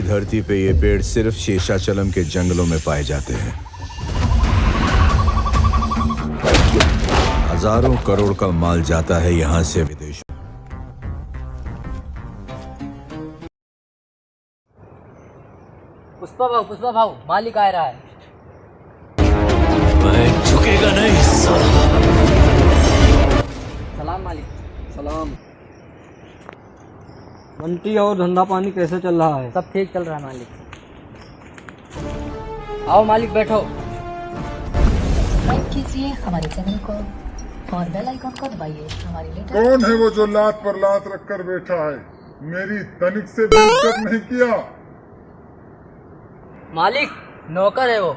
धरती पे ये पेड़ सिर्फ शेषाचलम के जंगलों में पाए जाते हैं। हजारों करोड़ का माल जाता है यहाँ से विदेश। पुष्पा भाऊ मालिक आ रहा है। मैं झुकेगा नहीं साला। सलाम मालिक। सलाम। बंटी और धंधा पानी कैसे चल रहा है? सब ठीक चल रहा है मालिक। आओ मालिक बैठो। लाइक कीजिए हमारे चैनल को और बेल आइकन को दबाइए हमारी लेटेस्ट। कौन है वो जो लात पर लात रखकर बैठा है? मेरी तनिक से भी इज्जत नहीं किया। मालिक नौकर है वो।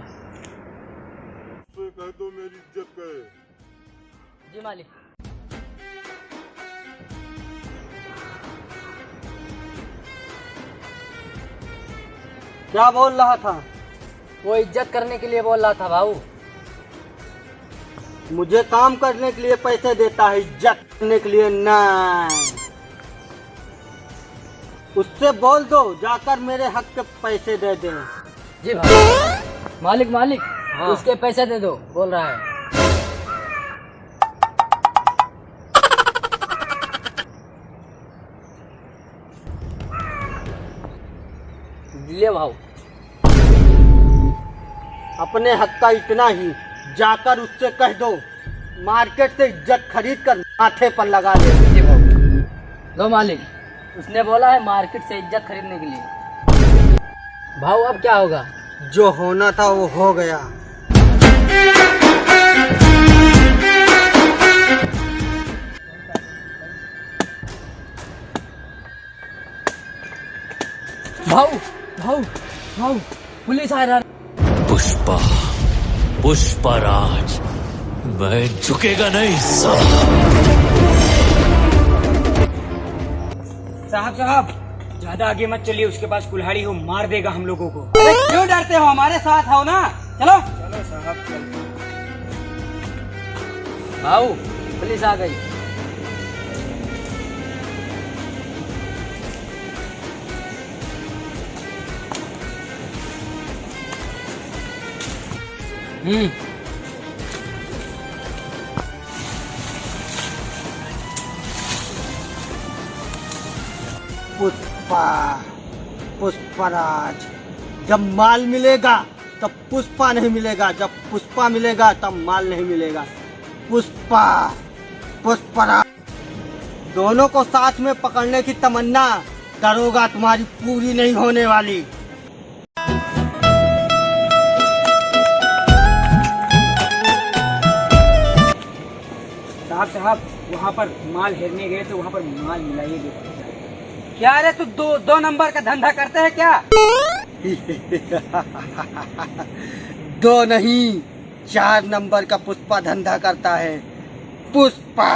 कह दो मेरी इज्जत गए। जी मालिक। क्या बोल रहा था? वो इज्जत करने के लिए बोल रहा था भाऊ। मुझे काम करने के लिए पैसे देता है, इज्जत करने के लिए नहीं। उससे बोल दो जाकर मेरे हक के पैसे दे दे। जी भाई। मालिक हाँ। उसके पैसे दे दो बोल रहा है। ले भाऊ। अपने हक का इतना ही, जाकर उससे कह दो मार्केट से इज्जत खरीद कर माथे पर लगा दे। जी भाऊ। लो मालिक, उसने बोला है मार्केट से इज्जत खरीदने के लिए। भाऊ अब क्या होगा? जो होना था वो हो गया। भाऊ पुलिस आ रहा। पुष्पराज, मैं झुकेगा नहीं साला। साहब ज्यादा आगे मत चलिए, उसके पास कुल्हाड़ी हो, मार देगा हम लोगों को। अरे क्यों डरते हो? हमारे साथ हो ना। चलो चलो साहब चलो। भाऊ पुलिस आ गई। पुष्पराज, जब माल मिलेगा तब पुष्पा नहीं मिलेगा, जब पुष्पा मिलेगा तब माल नहीं मिलेगा। पुष्पराज दोनों को साथ में पकड़ने की तमन्ना दरोगा तुम्हारी पूरी नहीं होने वाली। साहब वहाँ पर माल हेरने गए तो वहाँ पर माल मिलाइए गए। क्या रे तू दो नंबर का धंधा करते है क्या? दो नहीं 4 नंबर का पुष्पा धंधा करता है। पुष्पा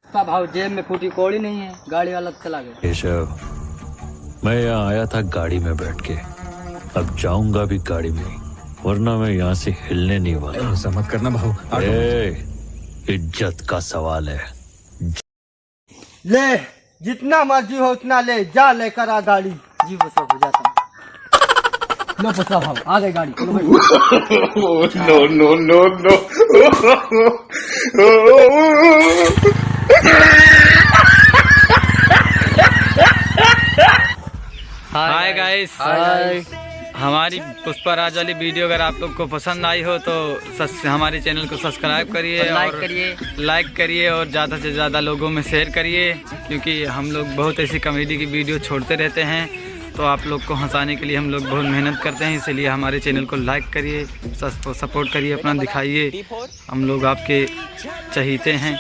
भाऊ जेब में फूटी कौड़ी नहीं है, गाड़ी वाला चला गया। केशव, मैं यहाँ आया था गाड़ी में बैठ के, अब जाऊंगा भी गाड़ी में, वरना मैं यहाँ से हिलने नहीं वाला। ऐसा मत करना भाऊ। इज्जत का सवाल है। ले, जितना मर्जी हो उतना ले, जा लेकर आ गाड़ी। जी पुष्पा हो जाता हूँ। लो पुष्पा भाऊ आ गई गाड़ी। चलो भाई। नो हाय गाइस, हमारी पुष्पराज वाली वीडियो अगर आप लोग को पसंद आई हो तो हमारे चैनल को सब्सक्राइब करिए और लाइक करिए और ज़्यादा से ज़्यादा लोगों में शेयर करिए, क्योंकि हम लोग बहुत ऐसी कॉमेडी की वीडियो छोड़ते रहते हैं। तो आप लोग को हंसाने के लिए हम लोग बहुत मेहनत करते हैं, इसलिए हमारे चैनल को लाइक करिए, सपोर्ट करिए, अपना दिखाइए। हम लोग आपके चहीते हैं।